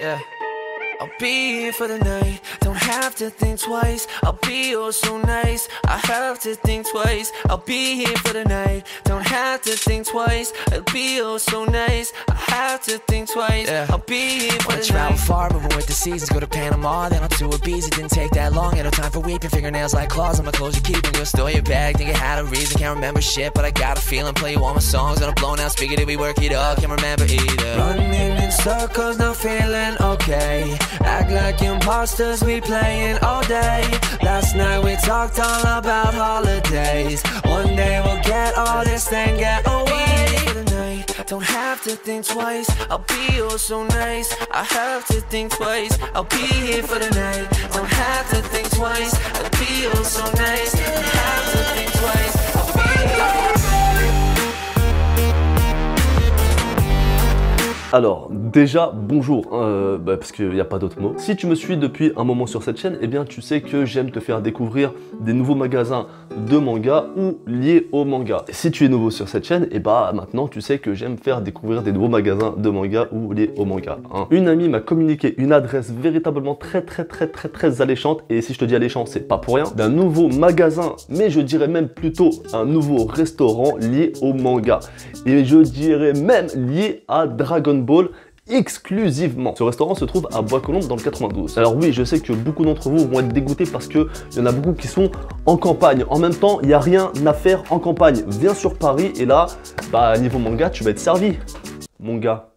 Yeah. I'll be here for the night, don't have to think twice. I'll be oh so nice, I have to think twice. I'll be here for the night, don't have to think twice. I'll be oh so nice, I have to think twice. Yeah. I'll be here for the night. Travel far, moving with the seasons, go to Panama, then on to Ibiza. Didn't take that long, ain't no time for weeping. Fingernails like claws on my clothes, you keep and you'll store your bag. Think it had a reason, can't remember shit, but I got a feeling. Play you all my songs on a blown out speaker, did we work it up? Can't remember either. Running in circles, not feeling okay. Act like imposters, we playing all day. Last night we talked all about holidays. One day we'll get all this thing, get away for the night. Don't have to think twice, I'll be oh so nice. I have to think twice, I'll be here for the night. Don't have to think twice, I'll be oh so nice. I have to think twice, I'll be here. Alors, déjà, bonjour, parce qu'il n'y a pas d'autre mot. Si tu me suis depuis un moment sur cette chaîne, eh bien tu sais que j'aime te faire découvrir des nouveaux magasins de manga ou liés au manga. Et si tu es nouveau sur cette chaîne, et bah maintenant tu sais que j'aime faire découvrir des nouveaux magasins de manga ou liés au manga. Hein. Une amie m'a communiqué une adresse véritablement très alléchante, et si je te dis alléchant, c'est pas pour rien, d'un nouveau magasin, mais je dirais même plutôt un nouveau restaurant lié au manga. Et je dirais même lié à Dragon Ball exclusivement. Ce restaurant se trouve à Bois-Colombes dans le 92. Alors oui, je sais que beaucoup d'entre vous vont être dégoûtés parce que il y en a beaucoup qui sont en campagne. En même temps, il n'y a rien à faire en campagne. Viens sur Paris et là, bah niveau manga, tu vas être servi. Mon gars.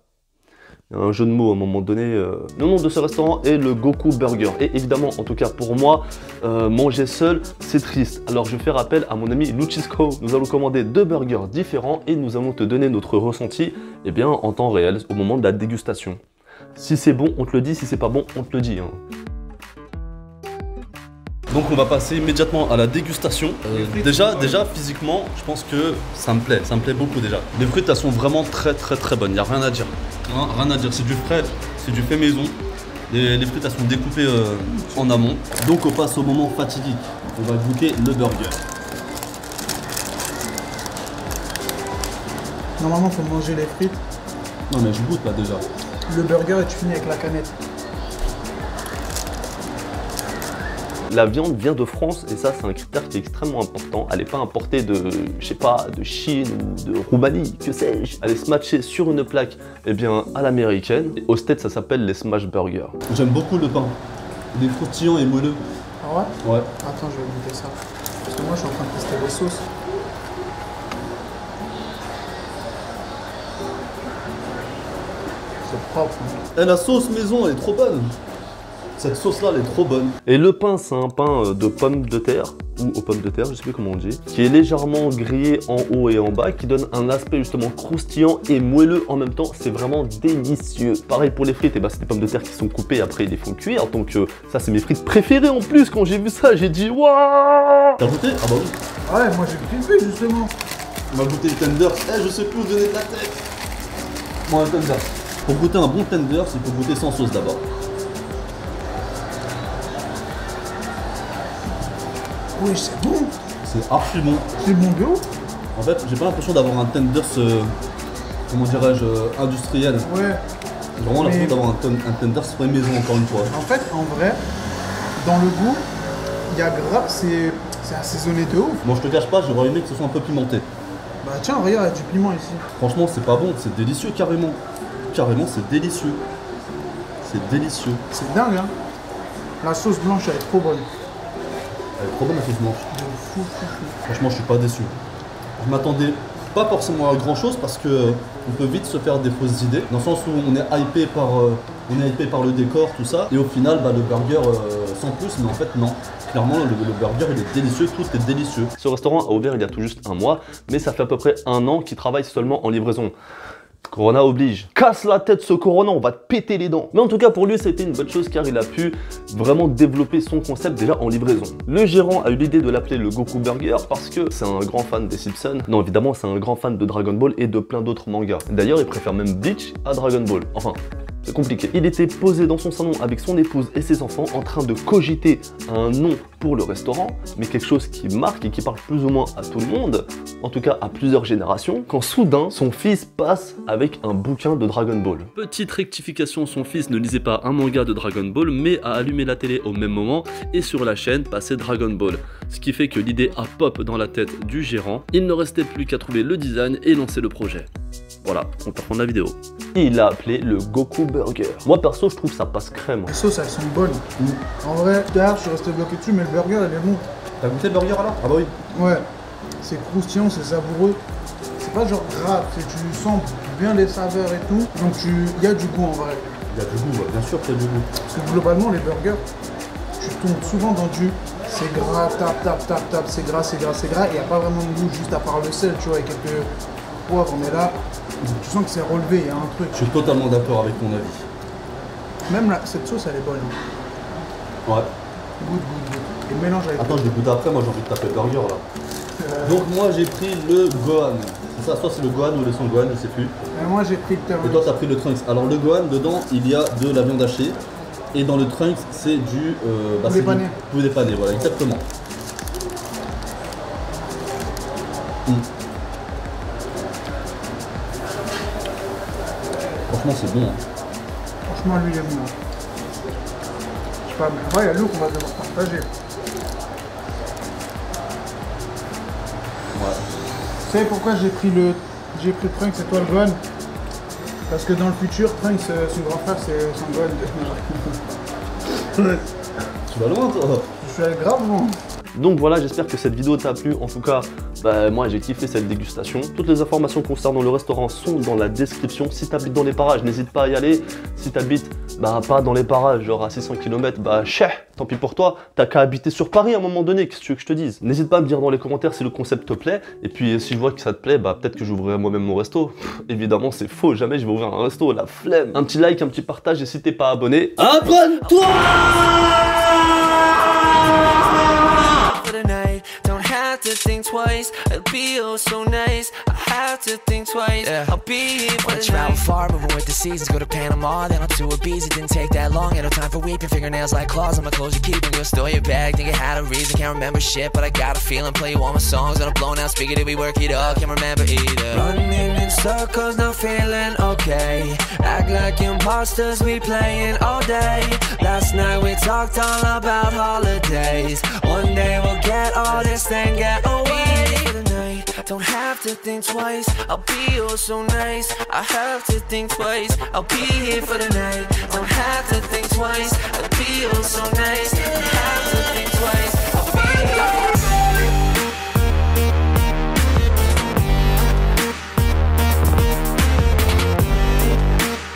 Il y a un jeu de mots à un moment donné. Le nom de ce restaurant est le Goku Burger. Et évidemment, en tout cas pour moi, manger seul, c'est triste. Alors je vais faire appel à mon ami Luchisco. Nous allons commander 2 burgers différents et nous allons te donner notre ressenti en temps réel au moment de la dégustation. Si c'est bon, on te le dit. Si c'est pas bon, on te le dit. Hein. Donc on va passer immédiatement à la dégustation. Déjà physiquement, je pense que ça me plaît beaucoup déjà. Les frites elles sont vraiment très bonnes, il n'y a rien à dire. Rien à dire, c'est du frais, c'est du fait maison. Les frites elles sont découpées en amont. Donc on passe au moment fatidique. On va goûter le burger. Normalement faut manger les frites. Non mais je goûte là déjà. Le burger et tu finis avec la canette. La viande vient de France et ça c'est un critère qui est extrêmement important. Elle n'est pas importée de, je sais pas, de Chine ou de Roumanie, que sais-je. Elle est smatchée sur une plaque, à l'américaine. Au States ça s'appelle les smash burgers. J'aime beaucoup le pain. Il est croustillant et moelleux. Ah ouais? Ouais. Attends, je vais goûter ça. Parce que moi je suis en train de tester les sauces. C'est propre. Et la sauce maison elle est trop bonne. Cette sauce là elle est trop bonne. Et le pain c'est un pain de pommes de terre ou aux pommes de terre, je sais plus comment on dit, qui est légèrement grillé en haut et en bas, qui donne un aspect justement croustillant et moelleux en même temps. C'est vraiment délicieux. Pareil pour les frites, c'est des pommes de terre qui sont coupées, après ils les font cuire. Donc ça c'est mes frites préférées en plus. Quand j'ai vu ça j'ai dit waouh. T'as goûté? Ah bah oui. Ouais, moi j'ai kiffé justement. On va goûter le tenders. Je sais plus où donner de la tête. Bon, le tenders. Pour goûter un bon tenders, il faut goûter sans sauce d'abord. Oui, c'est bon. C'est archi bon. C'est bon de ouf. En fait, j'ai pas l'impression d'avoir un tenders, comment dirais-je, industriel. Ouais. J'ai vraiment l'impression d'avoir un tenders fait maison encore une fois. En fait, en vrai, dans le goût, il y a grave, c'est assaisonné de ouf. Moi, je te cache pas, j'aurais aimé que ce soit un peu pimenté. Bah tiens, regarde, il y a du piment ici. Franchement, c'est pas bon, c'est délicieux carrément. Carrément, c'est délicieux. C'est délicieux. C'est dingue, hein. La sauce blanche, elle est trop bonne. Elle est trop bonne la sauce blanche. De fou. Franchement, je suis pas déçu. Je m'attendais pas forcément à grand chose parce que on peut vite se faire des fausses idées. Dans le sens où on est hypé par le décor, tout ça. Et au final, le burger sans plus, mais en fait non. Clairement, le burger il est délicieux, tout est délicieux. Ce restaurant a ouvert il y a tout juste un mois, mais ça fait à peu près un an qu'il travaille seulement en livraison. Corona oblige. Casse la tête ce Corona, on va te péter les dents. Mais en tout cas pour lui c'était une bonne chose car il a pu vraiment développer son concept déjà en livraison. Le gérant a eu l'idée de l'appeler le Goku Burger parce que c'est un grand fan des Simpsons. Non évidemment c'est un grand fan de Dragon Ball et de plein d'autres mangas. D'ailleurs il préfère même Bleach à Dragon Ball. Enfin, c'est compliqué. Il était posé dans son salon avec son épouse et ses enfants en train de cogiter un nom pour le restaurant, mais quelque chose qui marque et qui parle plus ou moins à tout le monde, en tout cas à plusieurs générations, quand soudain son fils passe avec un bouquin de Dragon Ball. Petite rectification, son fils ne lisait pas un manga de Dragon Ball, mais a allumé la télé au même moment et sur la chaîne passait Dragon Ball. Ce qui fait que l'idée a pop dans la tête du gérant, il ne restait plus qu'à trouver le design et lancer le projet. Voilà, on peut prendre la vidéo. Il l'a appelé le Goku Burger. Moi perso, je trouve ça passe crème. Les sauces, elles sont bonnes. En vrai, tard, je suis resté bloqué dessus, mais le burger, il est bon. T'as goûté le burger alors? Ah bah oui. Ouais, c'est croustillant, c'est savoureux. C'est pas genre gras, tu sens bien les saveurs et tout. Donc il y a du goût en vrai. Il y a du goût, bien sûr qu'il y a du goût. Parce que globalement, les burgers, tu tombes souvent dans du c'est gras, tape, c'est gras, et il n'y a pas vraiment de goût, juste à part le sel, tu vois, et quelques poivres, mais là, tu sens que c'est relevé, il y a un truc. Je suis totalement d'accord avec ton avis. Même là, cette sauce, elle est bonne. Ouais. Goûte. Et le mélange avec... Attends, je vais goûter après, moi j'ai envie de taper le burger là. Donc moi j'ai pris le Gohan. C'est ça, soit c'est le Gohan ou le Son Gohan, je sais plus. Moi j'ai pris le terme. Et toi t'as pris le Trunks. Alors le Gohan, dedans il y a de la viande hachée. Et dans le Trunks c'est du... poulet pané. Poulet pané, voilà, exactement. Franchement c'est bon. Franchement lui il est bon. Je sais pas, mais en vrai il y a l'eau qu'on va devoir partager. Ouais. Vous savez pourquoi j'ai pris le Trunks et toi le Gohan? Parce que dans le futur, Trunks, son grand frère, c'est son Gohan. Tu vas loin toi. Je suis allé grave loin. Donc voilà, j'espère que cette vidéo t'a plu. En tout cas, moi j'ai kiffé cette dégustation. Toutes les informations concernant le restaurant sont dans la description. Si t'habites dans les parages, n'hésite pas à y aller. Si t'habites pas dans les parages, genre à 600 km, tant pis pour toi. T'as qu'à habiter sur Paris à un moment donné, qu'est-ce que tu veux que je te dise? N'hésite pas à me dire dans les commentaires si le concept te plaît. Et puis si je vois que ça te plaît, peut-être que j'ouvrirai moi-même mon resto. Évidemment, c'est faux, jamais je vais ouvrir un resto, la flemme. Un petit like, un petit partage et si t'es pas abonné, abonne-toi! Don't have to think twice. It'll be oh so nice. I have to think twice. Yeah. I'll be here for the night. Travel far, moving with the seasons. Go to Panama, then up to Ibiza. Didn't take that long. Ain't no time for weeping. Fingernails like claws on my clothes you keep. And go store your bag. Think it had a reason. Can't remember shit, but I got a feeling. Play you all my songs on a blown out speaker. Did we work it up? Can't remember either. Running in circles, not feeling okay. Act like imposters, we playing all day. Last night we talked all about holidays. One day we'll get all this and get away for the night. Don't have to think twice. I'll be oh so nice. I have to think twice. I'll be here for the night. Don't have to think twice. I'll be oh so nice. I have to think twice.